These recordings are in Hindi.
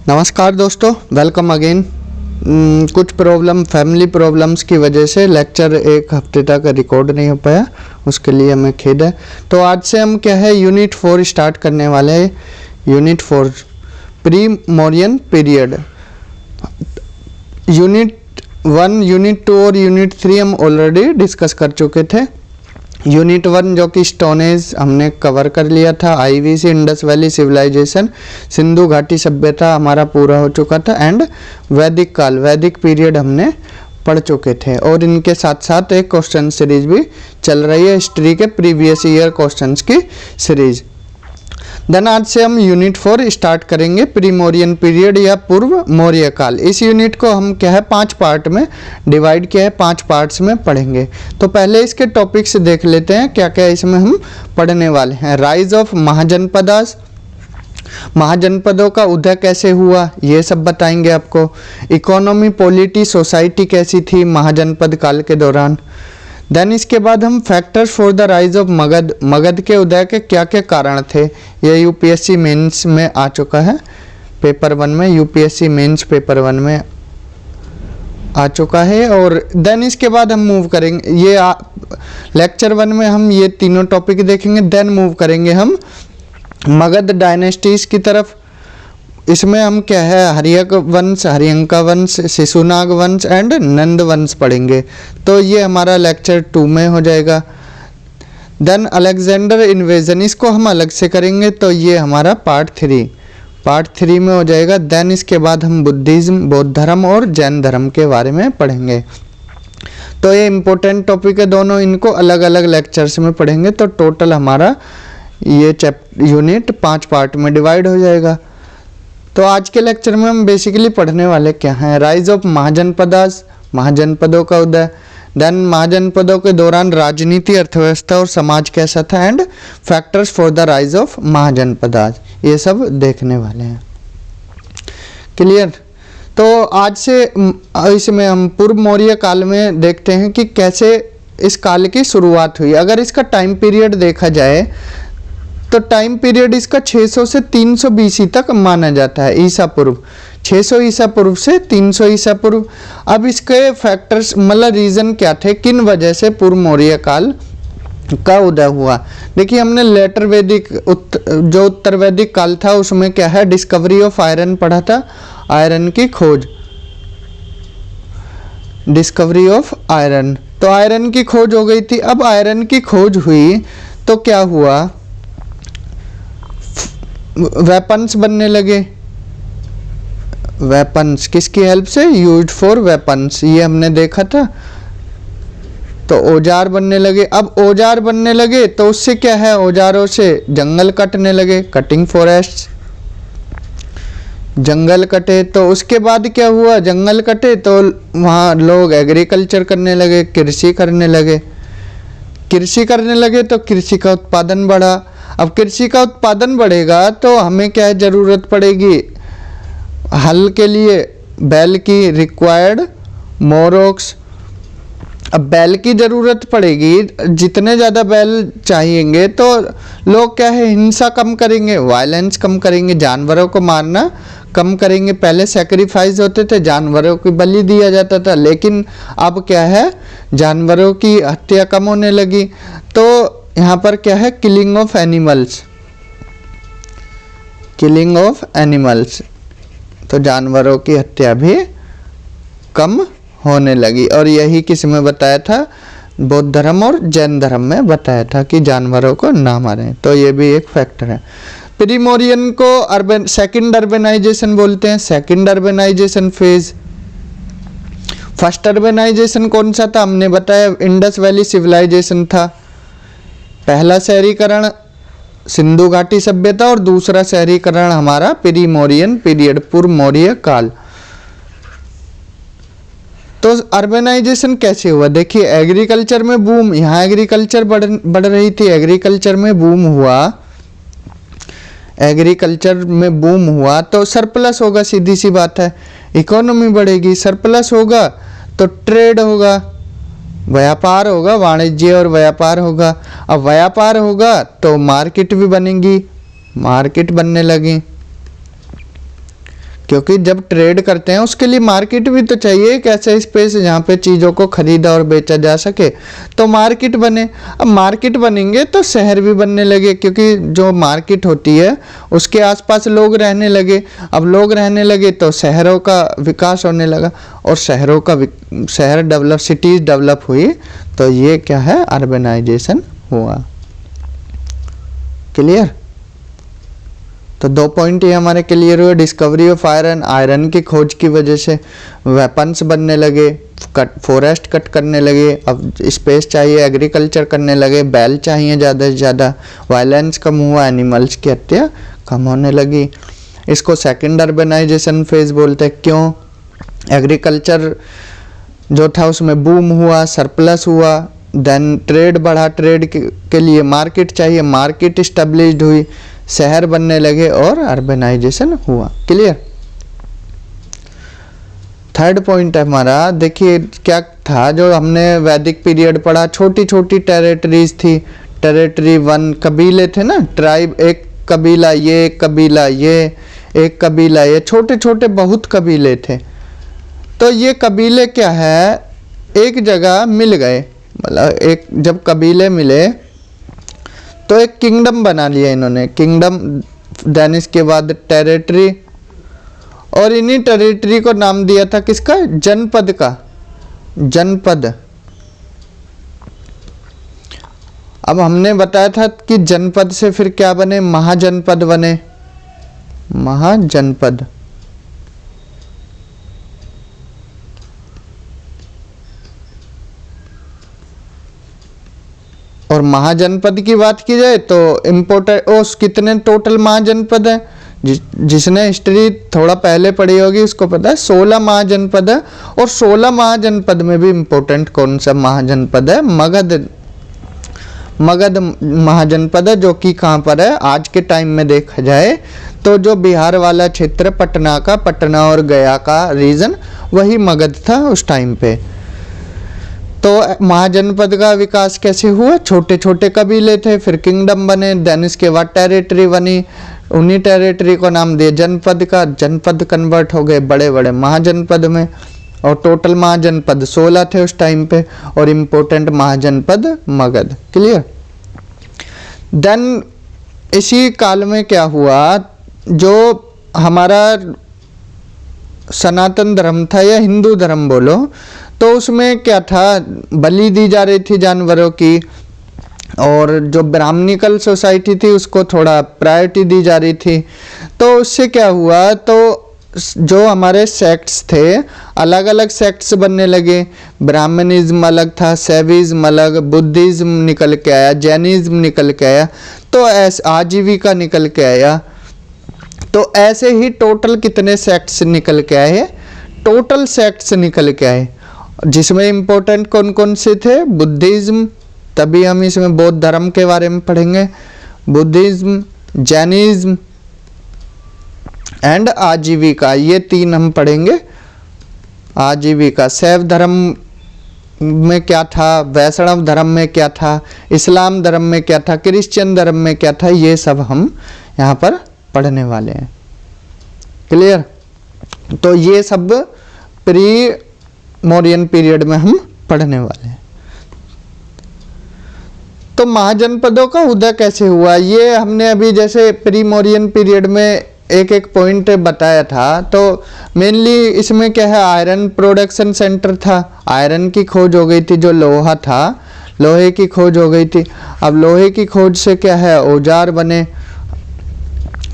नमस्कार दोस्तों, वेलकम अगेन। कुछ फैमिली प्रॉब्लम्स की वजह से लेक्चर एक हफ्ते तक रिकॉर्ड नहीं हो पाया, उसके लिए हमें खेद है। तो आज से हम क्या है यूनिट 4 स्टार्ट करने वाले हैं। Unit 4 pre Mauryan period. Unit 1, unit 2 और यूनिट 3 हम ऑलरेडी डिस्कस कर चुके थे। यूनिट 1 जो कि स्टोन एज हमने कवर कर लिया था, IVC, Indus valley civilisation, Sindhu घाटी सभ्यता हमारा पूरा हो चुका था, एंड वैदिक काल, वैदिक पीरियड हमने पढ़ चुके थे। और इनके साथ साथ एक क्वेश्चन सीरीज भी चल रही है, हिस्ट्री के प्रीवियस ईयर क्वेश्चंस की सीरीज। देन आज से हम यूनिट 4 स्टार्ट करेंगे, प्री मौर्यन पीरियड या पूर्व मौर्य काल। इस यूनिट को हम क्या है 5 पार्ट में डिवाइड किया है, 5 पार्ट्स में पढ़ेंगे। तो पहले इसके टॉपिक्स देख लेते हैं, क्या क्या इसमें हम पढ़ने वाले हैं। राइज ऑफ महाजनपदास, महाजनपदों का उदय कैसे हुआ ये सब बताएंगे आपको। इकोनॉमी, पॉलिटी, सोसाइटी कैसी थी महाजनपद काल के दौरान। देन इसके बाद हम factors for the rise of Magadh, Magadh के उदय के क्या क्या कारण थे, ये यूपीएससी मेंस में आ चुका है पेपर 1 में, यूपीएससी मेंस पेपर 1 में आ चुका है। और देन इसके बाद हम मूव करेंगे, ये लेक्चर 1 में हम ये तीनों टॉपिक देखेंगे। देन मूव करेंगे हम मगध डायनेस्टीज की तरफ। इसमें हम क्या है हरियक वंश, हरियंका वंश, शिशुनाग वंश एंड नंद वंश पढ़ेंगे। तो ये हमारा लेक्चर 2 में हो जाएगा। देन अलेक्जेंडर इन्वेजन, इसको हम अलग से करेंगे, तो ये हमारा पार्ट 3 में हो जाएगा। देन इसके बाद हम बुद्धिज्म, बौद्ध धर्म और जैन धर्म के बारे में पढ़ेंगे। तो ये इम्पोर्टेंट टॉपिक है दोनों, इनको अलग अलग लेक्चर्स में पढ़ेंगे। तो टोटल हमारा ये यूनिट 5 पार्ट में डिवाइड हो जाएगा। तो आज के लेक्चर में हम बेसिकली पढ़ने वाले क्या हैं, राइज ऑफ महाजनपदास, महाजनपदों का उदय। देन महाजनपदों के दौरान राजनीति, अर्थव्यवस्था और समाज कैसा था, and factors for the rise of mahajanapadas, ये सब देखने वाले हैं। क्लियर। तो आज से इसमें हम पूर्व मौर्य काल में देखते हैं कि कैसे इस काल की शुरुआत हुई। अगर इसका टाइम पीरियड देखा जाए तो टाइम पीरियड इसका 600 से 300 बीसी तक माना जाता है, ईसा पूर्व। 600 ईसा पूर्व से 300 ईसा पूर्व। अब इसके फैक्टर्स मतलब रीजन क्या थे, किन वजह से पूर्व मौर्य काल का उदय हुआ। देखिए हमने लेटर वैदिक जो उत्तर वैदिक काल था उसमें क्या है डिस्कवरी ऑफ आयरन पढ़ा था, आयरन की खोज, डिस्कवरी ऑफ आयरन। तो आयरन की खोज हो गई थी। अब आयरन की खोज हुई तो क्या हुआ, वेपन्स बनने लगे। वेपन्स किसकी हेल्प से, यूज्ड फॉर वेपन्स, ये हमने देखा था। तो औजार बनने लगे। अब औजार बनने लगे तो उससे क्या है, औजारों से जंगल कटने लगे, कटिंग फॉरेस्ट, जंगल कटे। तो उसके बाद क्या हुआ, जंगल कटे तो वहाँ लोग एग्रीकल्चर करने लगे, कृषि करने लगे। कृषि करने लगे तो कृषि का उत्पादन बढ़ा। अब कृषि का उत्पादन बढ़ेगा तो हमें क्या ज़रूरत पड़ेगी, हल के लिए बैल की, रिक्वायर्ड मोर ऑक्स। अब बैल की ज़रूरत पड़ेगी, जितने ज़्यादा बैल चाहिएंगे तो लोग क्या है हिंसा कम करेंगे, वायलेंस कम करेंगे, जानवरों को मारना कम करेंगे। पहले सैक्रिफाइस होते थे, जानवरों की बलि दिया जाता था, लेकिन अब क्या है जानवरों की हत्या कम होने लगी। तो यहाँ पर क्या है killing of animals, killing of animals, तो जानवरों की हत्या भी कम होने लगी। और यही किस में बताया था, बौद्ध धर्म और जैन धर्म में बताया था कि जानवरों को ना मारें। तो ये भी एक फैक्टर है। प्री मौर्यन को सेकंड अर्बनाइजेशन बोलते हैं, second urbanisation phase. First urbanisation कौन सा था, हमने बताया इंडस वैली सिविलाइजेशन था। पहला शहरीकरण सिंधु घाटी सभ्यता और दूसरा शहरीकरण हमारा प्री मौर्यन पीरियड, पूर्व मौर्य काल। तो अर्बनाइजेशन कैसे हुआ, देखिए एग्रीकल्चर में बूम, यहाँ एग्रीकल्चर बढ़ रही थी, एग्रीकल्चर में बूम हुआ, एग्रीकल्चर में बूम हुआ तो सरप्लस होगा, सीधी सी बात है, इकोनॉमी बढ़ेगी। सरप्लस होगा तो ट्रेड होगा, व्यापार होगा, वाणिज्य और व्यापार होगा। अब व्यापार होगा तो मार्केट भी बनेगी, मार्केट बनने लगी। क्योंकि जब ट्रेड करते हैं उसके लिए मार्केट भी तो चाहिए, एक ऐसा स्पेस जहाँ पे चीज़ों को खरीदा और बेचा जा सके, तो मार्केट बने। अब मार्केट बनेंगे तो शहर भी बनने लगे, क्योंकि जो मार्केट होती है उसके आसपास लोग रहने लगे। अब लोग रहने लगे तो शहरों का विकास होने लगा, और शहर डेवलप, सिटीज़ डेवलप हुई, तो ये क्या है, अर्बनाइजेशन हुआ। क्लियर? तो 2 पॉइंट ये हमारे क्लियर हुए। डिस्कवरी ऑफ आयरन, आयरन की खोज की वजह से वेपन्स बनने लगे, फॉरेस्ट कट करने लगे, अब स्पेस चाहिए, एग्रीकल्चर करने लगे, बैल चाहिए ज़्यादा से ज़्यादा, वायलेंस कम हुआ, एनिमल्स की हत्या कम होने लगी। इसको सेकेंड अर्बनाइजेशन फेज बोलते हैं। क्यों? एग्रीकल्चर जो था उसमें बूम हुआ, सरप्लस हुआ, देन ट्रेड बढ़ा, ट्रेड के लिए मार्केट चाहिए, मार्केट इस्टेब्लिश्ड हुई, शहर बनने लगे और अर्बनाइजेशन हुआ। क्लियर? थर्ड पॉइंट है हमारा, देखिए क्या था जो हमने वैदिक पीरियड पढ़ा, छोटी छोटी टेरिटरीज थी। टेरिटरी 1 कबीले थे ना, ट्राइब, एक कबीला ये, एक कबीला ये, एक कबीला ये, छोटे छोटे बहुत कबीले थे। तो ये कबीले क्या है, एक जगह मिल गए, मतलब एक जब कबीले मिले तो एक किंगडम बना लिया इन्होंने, किंगडम, देन इसके बाद टेरिटरी, और इन्हीं टेरिटरी को नाम दिया था किसका, जनपद का, जनपद। अब हमने बताया था कि जनपद से फिर क्या बने, महाजनपद बने, महाजनपद। और महाजनपद की बात की जाए तो इम्पोर्टेंट, कितने टोटल महाजनपद है, जिसने हिस्ट्री थोड़ा पहले पढ़ी होगी उसको पता है 16 महाजनपद है। और 16 महाजनपद में भी इम्पोर्टेंट कौन सा महाजनपद है, मगध, मगध महाजनपद है, जो कि कहाँ पर है, आज के टाइम में देखा जाए तो जो बिहार वाला क्षेत्र, पटना का, पटना और गया का रीजन, वही मगध था उस टाइम पे। तो महाजनपद का विकास कैसे हुआ, छोटे छोटे कबीले थे, फिर किंगडम बने, देन इसके बाद टेरिटरी बनी, उन्हीं टेरिटरी को नाम दिया जनपद का, जनपद कन्वर्ट हो गए बड़े बड़े महाजनपद में, और टोटल महाजनपद 16 थे उस टाइम पे, और इम्पोर्टेंट महाजनपद मगध। क्लियर? देन इसी काल में क्या हुआ, जो हमारा सनातन धर्म था या हिंदू धर्म बोलो, तो उसमें क्या था, बलि दी जा रही थी जानवरों की, और जो ब्राह्मणिकल सोसाइटी थी उसको थोड़ा प्रायोरिटी दी जा रही थी। तो उससे क्या हुआ, तो जो हमारे सेक्ट्स थे, अलग अलग सेक्ट्स बनने लगे। ब्राह्मणिज्म अलग था, शैविज्म अलग, बुद्धिज्म निकल के आया, जैनिज्म निकल के आया, तो ऐसे आजीविका निकल के आया। तो ऐसे ही टोटल कितने सेक्ट्स निकल के आए, टोटल सेक्ट्स निकल के आए, जिसमें इम्पोर्टेंट कौन कौन से थे, बुद्धिज्म, तभी हम इसमें बौद्ध धर्म के बारे में पढ़ेंगे, बुद्धिज्म, जैनिज्म एंड आजीविका, ये 3 हम पढ़ेंगे। आजीविका, शैव धर्म में क्या था, वैष्णव धर्म में क्या था, इस्लाम धर्म में क्या था, क्रिश्चियन धर्म में क्या था, ये सब हम यहाँ पर पढ़ने वाले हैं। क्लियर? तो ये सब प्री मौर्यन पीरियड में हम पढ़ने वाले हैं। तो महाजनपदों का उदय कैसे हुआ, ये हमने अभी जैसे प्री मौर्यन पीरियड में एक एक पॉइंट बताया था। तो मेनली इसमें क्या है, आयरन प्रोडक्शन सेंटर था, आयरन की खोज हो गई थी, जो लोहा था, लोहे की खोज हो गई थी। अब लोहे की खोज से क्या है, औजार बने,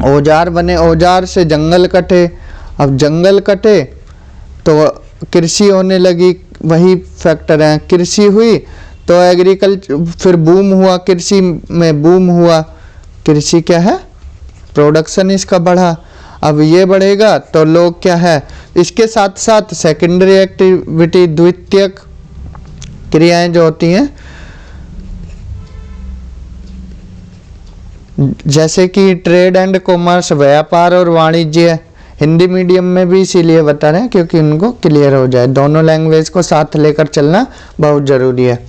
औजार बने, औजार से जंगल कटे, अब जंगल कटे तो कृषि होने लगी, वही फैक्टर है, कृषि हुई तो एग्रीकल्चर, फिर बूम हुआ, कृषि में बूम हुआ, कृषि क्या है, प्रोडक्शन इसका बढ़ा। अब ये बढ़ेगा तो लोग क्या है, इसके साथ साथ सेकेंडरी एक्टिविटी, द्वितीयक क्रियाएं जो होती हैं, जैसे कि ट्रेड एंड कॉमर्स, व्यापार और वाणिज्य, हिंदी मीडियम में भी इसीलिए बता रहे हैं क्योंकि उनको क्लियर हो जाए, दोनों लैंग्वेज को साथ लेकर चलना बहुत ज़रूरी है।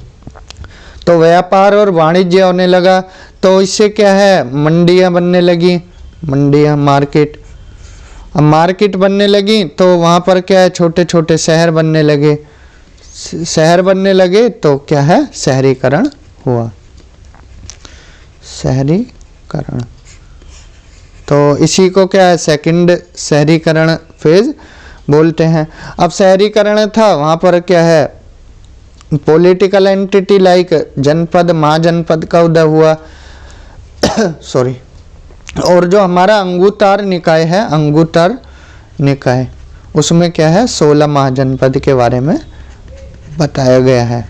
तो व्यापार और वाणिज्य होने लगा, तो इससे क्या है, मंडियां बनने लगी, मंडियां, मार्केट। अब मार्केट बनने लगी तो वहाँ पर क्या है, छोटे छोटे शहर बनने लगे, शहर बनने लगे तो क्या है, शहरीकरण हुआ, शहरीकरण। तो इसी को क्या है, सेकंड शहरीकरण फेज बोलते हैं। अब शहरीकरण था, वहाँ पर क्या है, पॉलिटिकल एंटिटी लाइक जनपद, महाजनपद का उदय हुआ सॉरी। और जो हमारा अंगुत्तर निकाय है, अंगुत्तर निकाय, उसमें क्या है, 16 महाजनपद के बारे में बताया गया है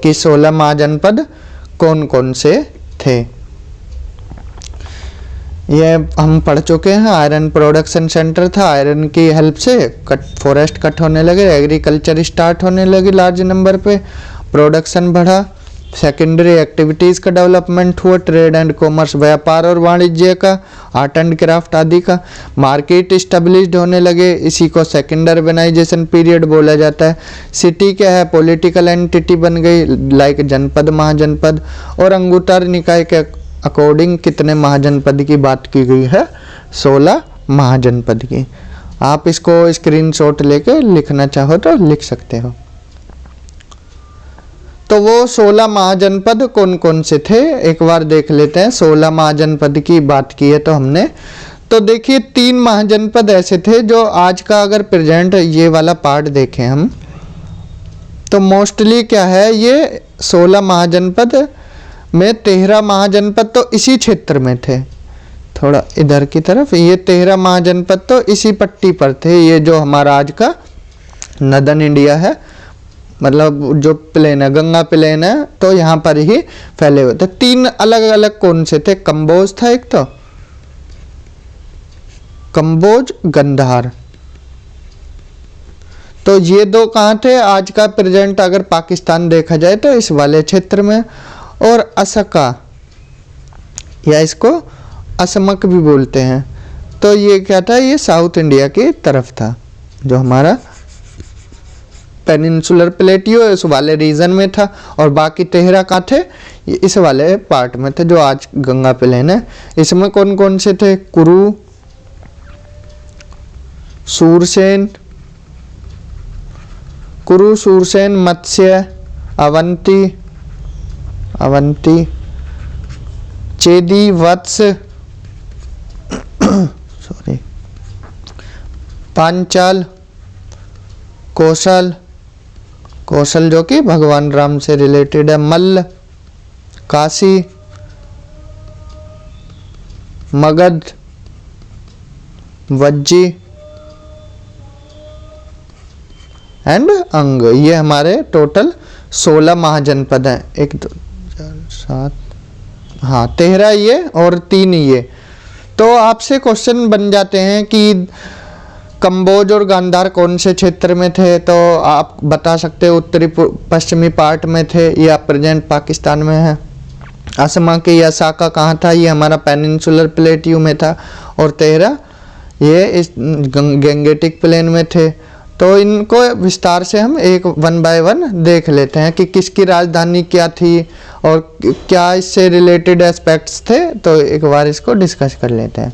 कि 16 महाजनपद कौन कौन से थे। ये हम पढ़ चुके हैं। आयरन प्रोडक्शन सेंटर था, आयरन की हेल्प से फॉरेस्ट कट होने लगे, एग्रीकल्चर स्टार्ट होने लगी लार्ज नंबर पे, प्रोडक्शन बढ़ा, सेकेंडरी एक्टिविटीज़ का डेवलपमेंट हुआ, ट्रेड एंड कॉमर्स, व्यापार और वाणिज्य का, आर्ट एंड क्राफ्ट आदि का, मार्केट इस्टेब्लिश्ड होने लगे, इसी को सेकेंड अर्बनाइजेशन पीरियड बोला जाता है। सिटी क्या है, पॉलिटिकल एंटिटी बन गई लाइक जनपद, महाजनपद। और अंगुत्तर निकाय के अकॉर्डिंग कितने महाजनपद की बात की गई है, 16 महाजनपद की। आप इसको स्क्रीनशॉट लेके लिखना चाहो तो लिख सकते हो। तो वो 16 महाजनपद कौन कौन से थे, एक बार देख लेते हैं। 16 महाजनपद की बात की है तो हमने, तो देखिए 3 महाजनपद ऐसे थे जो आज का अगर प्रेजेंट ये वाला पार्ट देखें हम, तो मोस्टली क्या है, ये 16 महाजनपद में 13 महाजनपद तो इसी क्षेत्र में थे, थोड़ा इधर की तरफ। ये 13 महाजनपद तो इसी पट्टी पर थे, ये जो हमारा आज का नदन इंडिया है, मतलब जो प्लेन है, गंगा प्लेन है, तो यहाँ पर ही फैले हुए थे। 3 अलग अलग कौन से थे, कंबोज था एक, तो कंबोज, गंधार, तो ये 2 कहाँ थे, आज का प्रेजेंट अगर पाकिस्तान देखा जाए तो इस वाले क्षेत्र में। और असका, या इसको असमक भी बोलते हैं, तो ये क्या था, ये साउथ इंडिया की तरफ था, जो हमारा पेनिनसुलर प्लेटियो इस वाले रीजन में था। और बाकी 13 कहाँ थे, ये इस वाले पार्ट में थे जो आज गंगा प्लेन है। इसमें कौन कौन से थे, कुरु, सूरसेन, कुरु, सूरसेन, मत्स्य, अवंती, अवंती, चेदी, वत्स सॉरी, पांचाल, कौशल, कौशल जो कि भगवान राम से रिलेटेड है, मल्ल, काशी, मगध, वज्जी एंड अंग। ये हमारे टोटल 16 महाजनपद हैं। 1 2 4 7, हाँ 13 ये और 3 ये। तो आपसे क्वेश्चन बन जाते हैं कि कंबोज और गांधार कौन से क्षेत्र में थे, तो आप बता सकते हो उत्तरी पश्चिमी पार्ट में थे या प्रेजेंट पाकिस्तान में है। असमा के या साका कहाँ था, ये हमारा पेनिनसुलर प्लेटियो में था। और 13 ये इस गंगेटिक प्लेन में थे। तो इनको विस्तार से हम एक 1 बाय 1 देख लेते हैं कि किसकी राजधानी क्या थी और क्या इससे रिलेटेड एस्पेक्ट्स थे। तो एक बार इसको डिस्कस कर लेते हैं।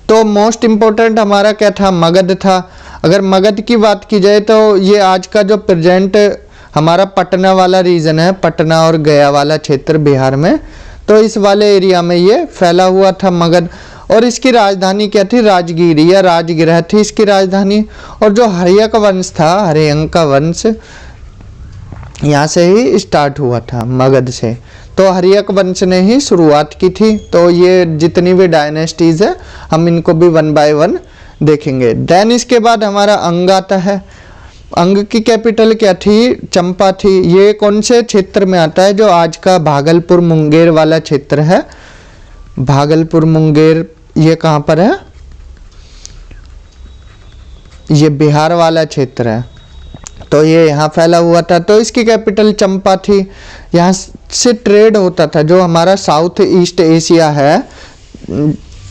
तो मोस्ट इम्पोर्टेंट हमारा क्या था, मगध था। अगर मगध की बात की जाए तो ये आज का जो प्रेजेंट हमारा पटना वाला रीजन है, पटना और गया वाला क्षेत्र बिहार में, तो इस वाले एरिया में ये फैला हुआ था मगध। और इसकी राजधानी क्या थी, राजगिरी या राजगृह थी इसकी राजधानी। और जो हर्यक वंश था, हर्यंक का वंश यहाँ से ही स्टार्ट हुआ था, मगध से। तो हर्यक वंश ने ही शुरुआत की थी। तो ये जितनी भी डायनेस्टीज है हम इनको भी 1 बाय 1 देखेंगे। देन इसके बाद हमारा अंग आता है। अंग की कैपिटल क्या थी, चंपा थी। ये कौन से क्षेत्र में आता है, जो आज का भागलपुर मुंगेर वाला क्षेत्र है। भागलपुर मुंगेर ये कहाँ पर है, ये बिहार वाला क्षेत्र है। तो ये यहाँ फैला हुआ था। तो इसकी कैपिटल चंपा थी। यहाँ से ट्रेड होता था, जो हमारा साउथ ईस्ट एशिया है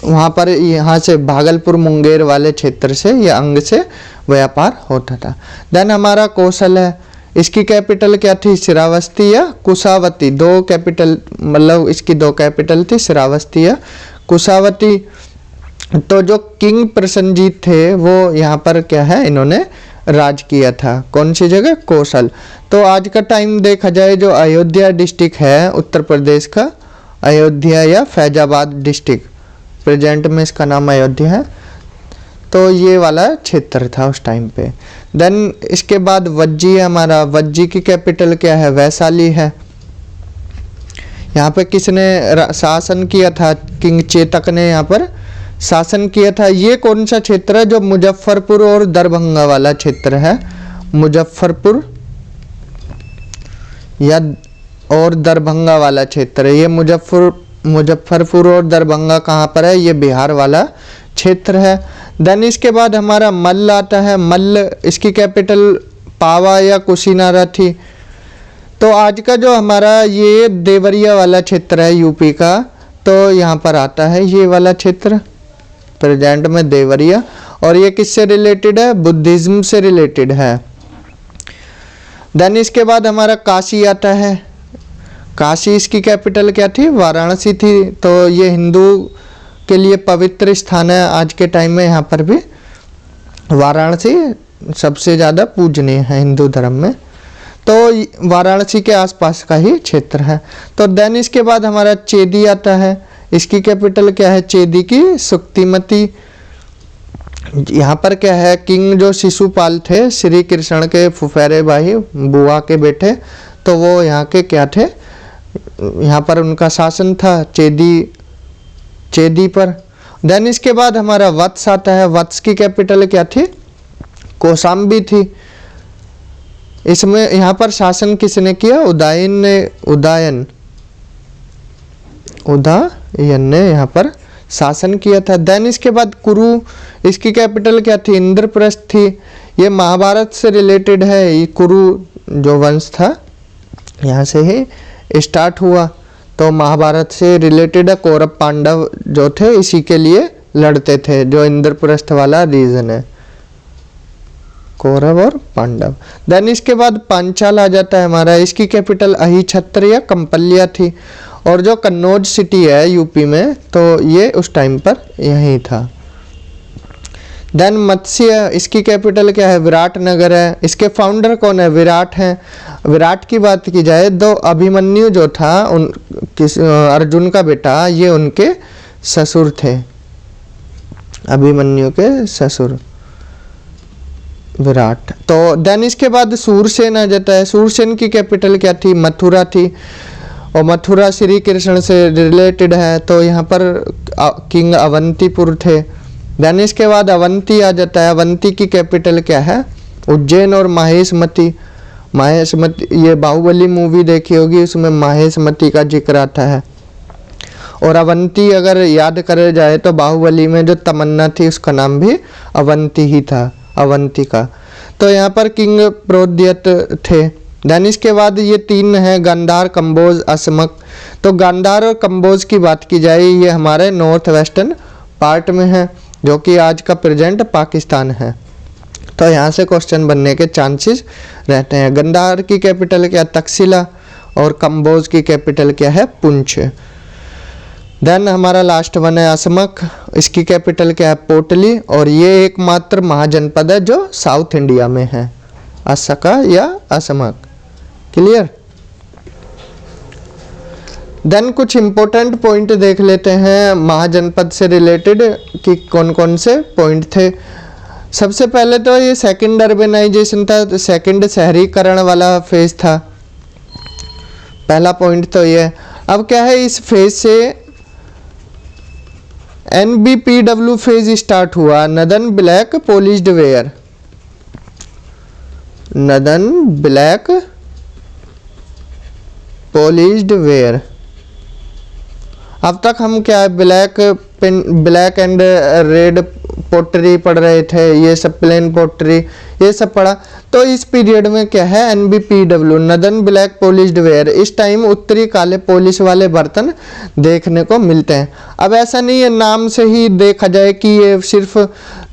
वहाँ पर, यहाँ से भागलपुर मुंगेर वाले क्षेत्र से या अंग से व्यापार होता था। देन हमारा कौशल है। इसकी कैपिटल क्या थी, श्रावस्ती या कुशावती। 2 कैपिटल, मतलब इसकी 2 कैपिटल थी, श्रावस्ती या कुशावती। तो जो किंग प्रसन्नजीत थे वो यहाँ पर क्या है, इन्होंने राज किया था। कौन सी जगह? कौशल। तो आज का टाइम देखा जाए, जो अयोध्या डिस्ट्रिक्ट है उत्तर प्रदेश का, अयोध्या या फैजाबाद डिस्ट्रिक्ट, प्रेजेंट में इसका नाम अयोध्या है, तो ये वाला क्षेत्र था उस टाइम पे। देन इसके बाद वज्जी है हमारा। वज्जी की कैपिटल क्या है? वैशाली है। यहाँ पे किसने शासन किया था? किंग चेतक ने यहाँ पर शासन किया था। ये कौन सा क्षेत्र है? जो मुजफ्फरपुर और दरभंगा वाला क्षेत्र है, मुजफ्फरपुर या और दरभंगा वाला क्षेत्र है। ये मुजफ्फरपुर और दरभंगा कहाँ पर है? ये बिहार वाला क्षेत्र है। देन इसके बाद हमारा मल्ल आता है। मल्ल, इसकी कैपिटल पावा या कुशीनारा थी। तो आज का जो हमारा ये देवरिया वाला क्षेत्र है यूपी का, तो यहाँ पर आता है ये वाला क्षेत्र, प्रेजेंट में देवरिया। और ये किससे रिलेटेड है? बुद्धिज्म से रिलेटेड है। देन इसके बाद हमारा काशी आता है। काशी, इसकी कैपिटल क्या थी? वाराणसी थी। तो ये हिंदू के लिए पवित्र स्थान है आज के टाइम में। यहाँ पर भी वाराणसी सबसे ज़्यादा पूजनीय है हिंदू धर्म में, तो वाराणसी के आसपास का ही क्षेत्र है। तो देन इसके बाद हमारा चेदी आता है। इसकी कैपिटल क्या है? चेदी की सुक्तिमती। यहाँ पर क्या है, किंग जो शिशुपाल थे, श्री कृष्ण के फुफेरे भाई, बुआ के बेटे, तो वो यहाँ के क्या थे, यहाँ पर उनका शासन था चेदी पर। देन इसके बाद हमारा वत्स आता है। वत्स की कैपिटल क्या थी? कौशाम्बी थी। इसमें यहाँ पर शासन किसने किया? उदयन ने यहाँ पर शासन किया था। देन इसके बाद कुरु, इसकी कैपिटल क्या थी? इंद्रप्रस्थ थी। ये महाभारत से रिलेटेड है। ये कुरु जो वंश था यहाँ से ही स्टार्ट हुआ, तो महाभारत से रिलेटेड है। कौरव पांडव जो थे इसी के लिए लड़ते थे, जो इंद्रप्रस्थ वाला रीजन है, कौरव और पांडव। देन इसके बाद पांचाल आ जाता है हमारा। इसकी कैपिटल अहिछत्र या कंपलिया थी। और जो कन्नौज सिटी है यूपी में, तो ये उस टाइम पर यहीं था। देन मत्स्य, इसकी कैपिटल क्या है? विराटनगर है। इसके फाउंडर कौन है? विराट हैं। विराट की बात की जाए तो अभिमन्यु जो था अर्जुन का बेटा, ये उनके ससुर थे, अभिमन्यु के ससुर विराट। तो देन इसके बाद सूरसेन आ जाता है। सूरसेन की कैपिटल क्या थी? मथुरा थी। और मथुरा श्री कृष्ण से रिलेटेड है, तो यहाँ पर किंग अवंतीपुर थे। देन इसके बाद अवंती आ जाता है। अवंती की कैपिटल क्या है? उज्जैन और माहेशमती। ये बाहुबली मूवी देखी होगी, उसमें माहेशमती का जिक्र आता है। और अवंती अगर याद करे जाए तो बाहुबली में जो तमन्ना थी उसका नाम भी अवंती ही था, अवंतिका। तो यहाँ पर किंग प्रोद्यत थे। देन इसके बाद ये तीन हैं, गांधार, कंबोज, असमक। तो गांधार और कंबोज की बात की जाए, ये हमारे नॉर्थ वेस्टर्न पार्ट में है, जो कि आज का प्रेजेंट पाकिस्तान है। तो यहाँ से क्वेश्चन बनने के चांसेस रहते हैं। गांधार की कैपिटल क्या? तक्षशिला। और कंबोज की कैपिटल क्या है? पुंछ। देन हमारा लास्ट वन है असमक। इसकी कैपिटल क्या है? पोटली। और ये एकमात्र महाजनपद है जो साउथ इंडिया में है, असका या असमक। क्लियर? देन कुछ इंपॉर्टेंट पॉइंट देख लेते हैं महाजनपद से रिलेटेड कि कौन कौन से पॉइंट थे। सबसे पहले तो ये सेकंड अर्बनाइजेशन था, सेकंड शहरीकरण वाला फेज था, पहला पॉइंट तो ये। अब क्या है, इस फेज से NBPW फेज स्टार्ट हुआ, northern black polished where. Northern black polished where. अब तक हम क्या है, ब्लैक एंड रेड पोटरी पढ़ रहे थे, ये सब प्लेन पोटरी ये सब पढ़ा। तो इस पीरियड में क्या है, NBPW northern black polished where, इस टाइम उत्तरी काले पॉलिश वाले बर्तन देखने को मिलते हैं। अब ऐसा नहीं है नाम से ही देखा जाए कि ये सिर्फ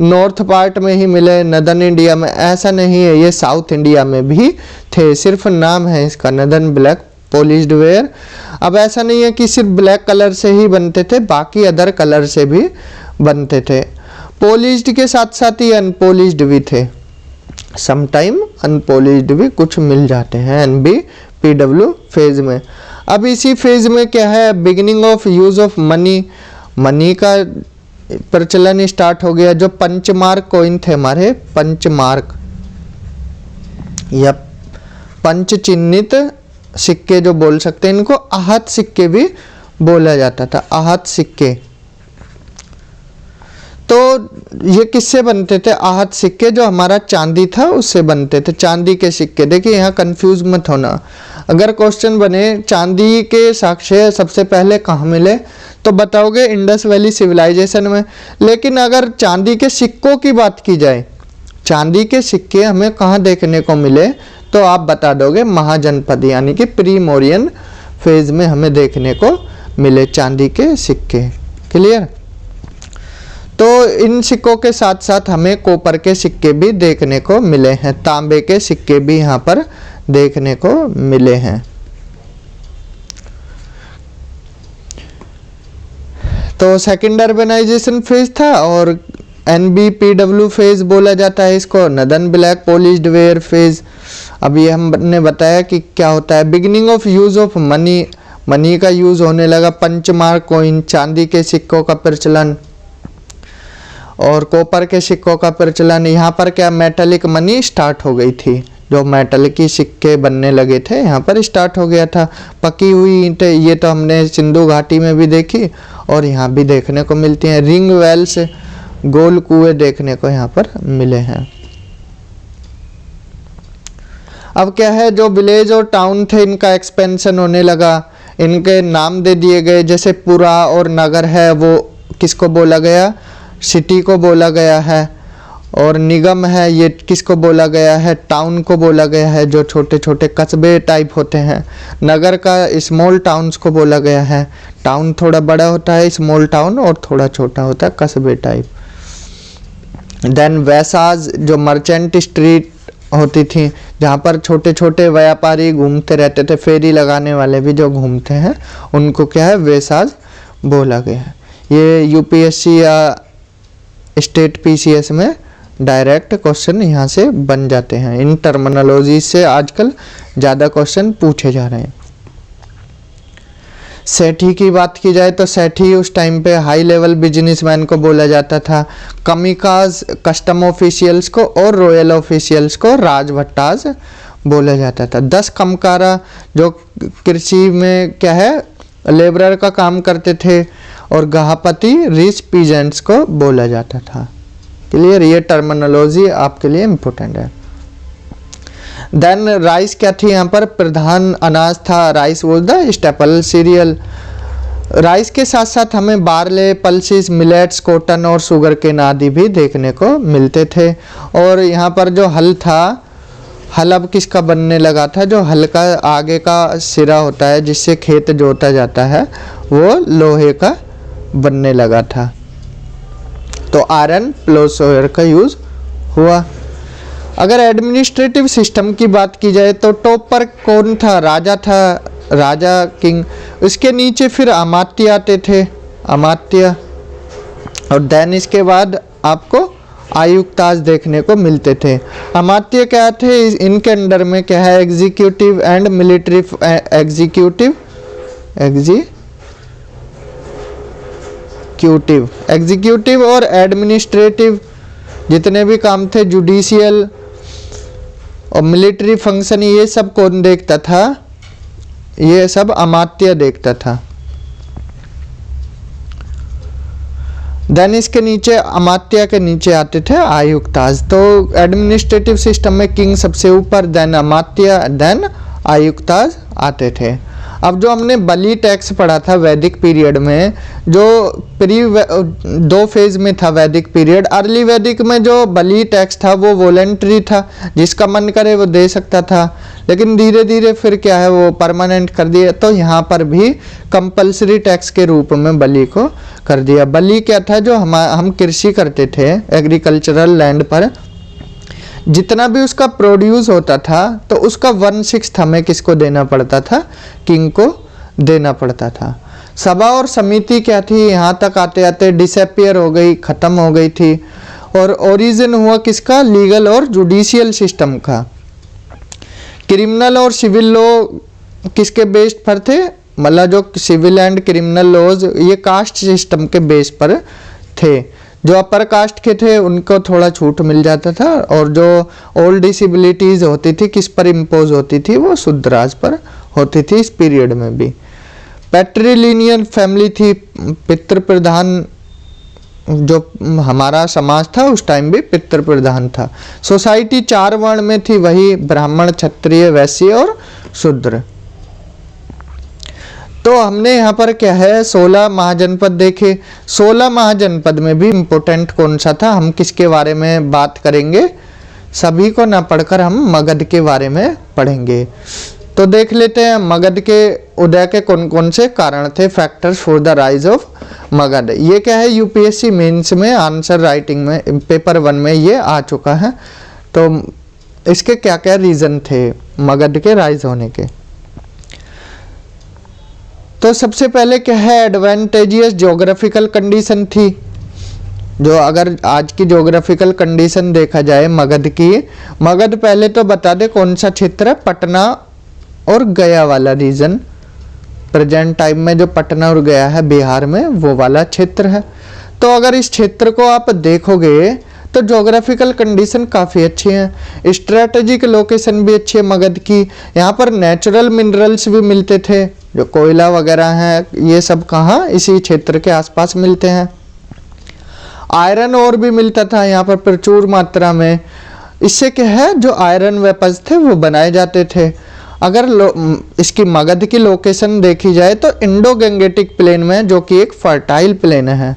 नॉर्थ पार्ट में ही मिले नदन इंडिया में, ऐसा नहीं है, ये साउथ इंडिया में भी थे, सिर्फ नाम है इसका नदन ब्लैक पॉलिश्ड वेयर। अब ऐसा नहीं है कि सिर्फ ब्लैक कलर से ही बनते थे, बाकी अदर कलर से भी बनते थे। पॉलिश्ड के साथ साथ ही अनपॉलिश्ड भी थे, समटाइम अनपॉलिश्ड भी कुछ मिल जाते हैं NBPW फेज में। अब इसी फेज में क्या है, beginning of use of money, money का प्रचलन स्टार्ट हो गया। जो पंचमार्क कॉइन थे हमारे, पंचमार्क या पंच चिन्हित सिक्के जो बोल सकते हैं, इनको आहत सिक्के भी बोला जाता था, आहत सिक्के। तो ये किससे बनते थे आहत सिक्के? जो हमारा चांदी था उससे बनते थे, चांदी के सिक्के। देखिए यहाँ कंफ्यूज मत होना, अगर क्वेश्चन बने चांदी के साक्ष्य सबसे पहले कहाँ मिले तो बताओगे इंडस वैली सिविलाइजेशन में। लेकिन अगर चांदी के सिक्कों की बात की जाए, चांदी के सिक्के हमें कहाँ देखने को मिले तो आप बता दोगे महाजनपद, यानी कि प्रीमोरियन फेज में हमें देखने को मिले चांदी के सिक्के। क्लियर? तो इन सिक्कों के साथ साथ हमें कॉपर के सिक्के भी देखने को मिले हैं, तांबे के सिक्के भी यहाँ पर देखने को मिले हैं। तो सेकेंड अर्बनाइजेशन फेज था और NBPW फेज बोला जाता है इसको, northern black polished where phase. अब ये हमने बताया कि क्या होता है। Beginning of use of money, money का यूज होने लगा। पंचमार्क कॉइन, चांदी के सिक्कों का प्रचलन और कॉपर के सिक्कों का प्रचलन। यहाँ पर क्या मेटलिक मनी स्टार्ट हो गई थी, जो मेटल की सिक्के बनने लगे थे यहाँ पर स्टार्ट हो गया था। पकी हुई ईंटें, ये तो हमने सिंधु घाटी में भी देखी और यहाँ भी देखने को मिलती हैं। रिंग वेल्स, गोल कुएं देखने को यहाँ पर मिले हैं। अब क्या है, जो विलेज और टाउन थे इनका एक्सपेंशन होने लगा, इनके नाम दे दिए गए। जैसे पुरा और नगर है वो किसको बोला गया, सिटी को बोला गया है। और निगम है ये किसको बोला गया है, टाउन को बोला गया है, जो छोटे छोटे कस्बे टाइप होते हैं। नगर का स्मॉल टाउन्स को बोला गया है, टाउन थोड़ा बड़ा होता है स्मॉल टाउन और थोड़ा छोटा होता है कस्बे टाइप। देन वैसाज, जो मर्चेंट स्ट्रीट होती थी जहाँ पर छोटे छोटे व्यापारी घूमते रहते थे, फेरी लगाने वाले भी जो घूमते हैं उनको क्या है, वैसाज बोला गया है। ये UPSC या स्टेट PCS में डायरेक्ट क्वेश्चन यहाँ से बन जाते हैं। इन टर्मिनोलॉजी से आजकल ज़्यादा क्वेश्चन पूछे जा रहे हैं। सेठी की बात की जाए तो सेठी उस टाइम पे हाई लेवल बिजनेसमैन को बोला जाता था। कमिकाज कस्टम ऑफिशियल्स को और रॉयल ऑफिशियल्स को राजभट्टाज बोला जाता था। 10 कमकारा जो कृषि में क्या है लेबरर का काम करते थे और गहापति रिच पीजेंट्स को बोला जाता था। क्लियर? ये टर्मिनोलॉजी आपके लिए इम्पोर्टेंट है। देन राइस क्या थी यहाँ पर, प्रधान अनाज था। Rice was the staple serial. Rice के साथ साथ हमें बार्ले, पल्सिस, मिलेट्स, कॉटन और शुगर केन आदि भी देखने को मिलते थे। और यहाँ पर जो हल था, हल अब किसका बनने लगा था, जो हल का आगे का सिरा होता है जिससे खेत जोता जाता है वो लोहे का बनने लगा था। तो आयरन प्लोसोयर का यूज हुआ। अगर एडमिनिस्ट्रेटिव सिस्टम की बात की जाए तो टॉप पर कौन था, राजा था, राजा किंग। उसके नीचे फिर अमात्य आते थे, अमात्य। और देन इसके बाद आपको आयुक्ताज देखने को मिलते थे। अमात्य क्या थे, इनके अंडर में क्या है, एग्जीक्यूटिव एंड मिलिट्री, एग्जीक्यूटिव और एडमिनिस्ट्रेटिव जितने भी काम थे, जुडिशियल और मिलिट्री फंक्शन, ये सब कौन देखता था, ये सब अमात्य देखता था। देन इसके नीचे अमात्य के नीचे आते थे आयुक्ताज। तो एडमिनिस्ट्रेटिव सिस्टम में किंग सबसे ऊपर, देन अमात्य, देन आयुक्ताज आते थे। अब जो हमने बलि टैक्स पढ़ा था वैदिक पीरियड में, जो दो फेज में था वैदिक पीरियड। अर्ली वैदिक में जो बलि टैक्स था वो वॉलेंट्री था, जिसका मन करे वो दे सकता था। लेकिन धीरे धीरे फिर क्या है वो परमानेंट कर दिया। तो यहाँ पर भी कंपलसरी टैक्स के रूप में बलि को कर दिया। बलि क्या था, जो हम कृषि करते थे एग्रीकल्चरल लैंड पर, जितना भी उसका प्रोड्यूस होता था तो उसका 1/6 हमें किसको देना पड़ता था, किंग को देना पड़ता था। सभा और समिति क्या थी, यहाँ तक आते आते डिसअपियर हो गई, ख़त्म हो गई थी। और ओरिजिन हुआ किसका, लीगल और जुडिशियल सिस्टम का। क्रिमिनल और सिविल लॉ किसके बेस्ड पर थे, मतलब जो सिविल एंड क्रिमिनल लॉज ये कास्ट सिस्टम के बेस पर थे। जो अपर कास्ट के थे उनको थोड़ा छूट मिल जाता था, और जो ऑल डिसेबिलिटीज़ होती थी किस पर इम्पोज होती थी, वो शूद्राज पर होती थी इस पीरियड में भी। पैट्रिलिनियल फैमिली थी, पितृ प्रधान जो हमारा समाज था उस टाइम भी पितृ प्रधान था। सोसाइटी 4 वर्ण में थी, वही ब्राह्मण, क्षत्रिय, वैश्य और शूद्र। तो हमने यहाँ पर क्या है 16 महाजनपद देखे। 16 महाजनपद में भी इम्पोर्टेंट कौन सा था, हम किसके बारे में बात करेंगे, सभी को ना पढ़कर हम मगध के बारे में पढ़ेंगे। तो देख लेते हैं मगध के उदय के कौन कौन से कारण थे, factors for the rise of Magadh. ये क्या है यूपीएससी मेंस में आंसर राइटिंग में पेपर 1 में ये आ चुका है। तो इसके क्या क्या रीजन थे मगध के राइज होने के। तो सबसे पहले क्या है, एडवांटेजियस ज्योग्राफिकल कंडीशन थी। जो अगर आज की ज्योग्राफिकल कंडीशन देखा जाए मगध की, मगध पहले तो बता दे कौन सा क्षेत्र है, पटना और गया वाला रीजन। प्रेजेंट टाइम में जो पटना और गया है बिहार में, वो वाला क्षेत्र है। तो अगर इस क्षेत्र को आप देखोगे तो ज्योग्राफिकल कंडीशन काफ़ी अच्छी है, स्ट्रेटेजिक लोकेशन भी अच्छी है मगध की। यहाँ पर नेचुरल मिनरल्स भी मिलते थे, जो कोयला वगैरह है, ये सब कहाँ, इसी क्षेत्र के आसपास मिलते हैं। आयरन और भी मिलता था यहाँ पर प्रचुर मात्रा में। इससे क्या है, जो आयरन वेपन्स थे वो बनाए जाते थे। अगर इसकी मगध की लोकेशन देखी जाए तो इंडो गंगेटिक प्लेन में, जो कि एक फर्टाइल प्लेन है।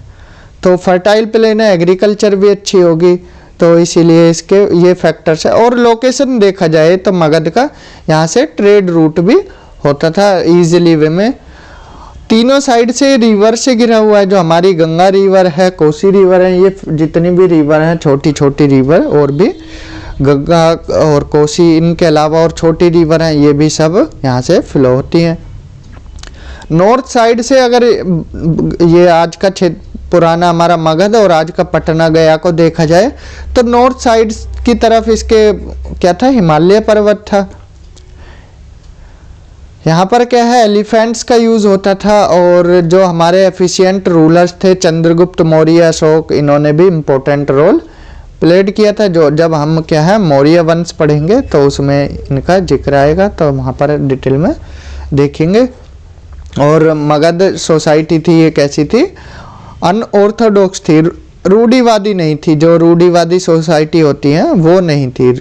तो फर्टाइल प्लेन है, एग्रीकल्चर भी अच्छी होगी, तो इसीलिए इसके ये फैक्टर्स है। और लोकेशन देखा जाए तो मगध का यहाँ से ट्रेड रूट भी होता था ईजिली वे में। तीनों साइड से रिवर से घिरा हुआ है, जो हमारी गंगा रिवर है, कोसी रिवर है, ये जितनी भी रिवर हैं छोटी छोटी रिवर, और भी गंगा और कोसी, इनके अलावा और छोटी रिवर हैं, ये भी सब यहाँ से फ्लो होती हैं। नॉर्थ साइड से अगर ये आज का क्षेत्र पुराना हमारा मगध और आज का पटना गया को देखा जाए तो नॉर्थ साइड की तरफ इसके क्या था, हिमालय पर्वत था। यहाँ पर क्या है, एलिफेंट्स का यूज़ होता था। और जो हमारे एफिशिएंट रूलर्स थे, चंद्रगुप्त मौर्य, अशोक, इन्होंने भी इम्पोर्टेंट रोल प्लेड किया था। जो जब हम क्या है मौर्य वंश पढ़ेंगे तो उसमें इनका जिक्र आएगा, तो वहाँ पर डिटेल में देखेंगे। और मगध सोसाइटी थी, ये कैसी थी, अनऑर्थोडॉक्स थी, रूढ़िवादी नहीं थी। जो रूढ़िवादी सोसाइटी होती हैं वो नहीं थी,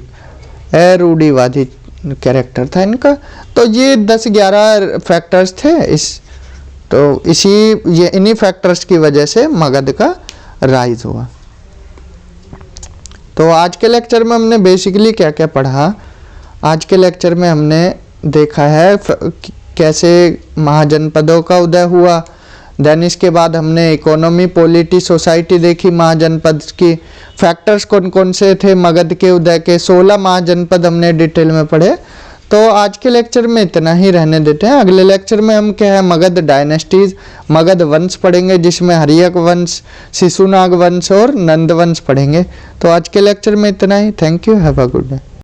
रूढ़िवादी कैरेक्टर था इनका। तो ये 10-11 फैक्टर्स थे इन्हीं फैक्टर्स की वजह से मगध का राइज हुआ। तो आज के लेक्चर में हमने बेसिकली क्या क्या पढ़ा, आज के लेक्चर में हमने देखा है कैसे महाजनपदों का उदय हुआ। देन इसके बाद हमने इकोनॉमी, पॉलिटी, सोसाइटी देखी महाजनपद की। फैक्टर्स कौन कौन से थे मगध के उदय के, 16 महाजनपद हमने डिटेल में पढ़े। तो आज के लेक्चर में इतना ही रहने देते हैं। अगले लेक्चर में हम क्या है मगध डायनेस्टीज, मगध वंश पढ़ेंगे, जिसमें हर्यक वंश, शिशुनाग वंश और नंद वंश पढ़ेंगे। तो आज के लेक्चर में इतना ही। Thank you, have a good day.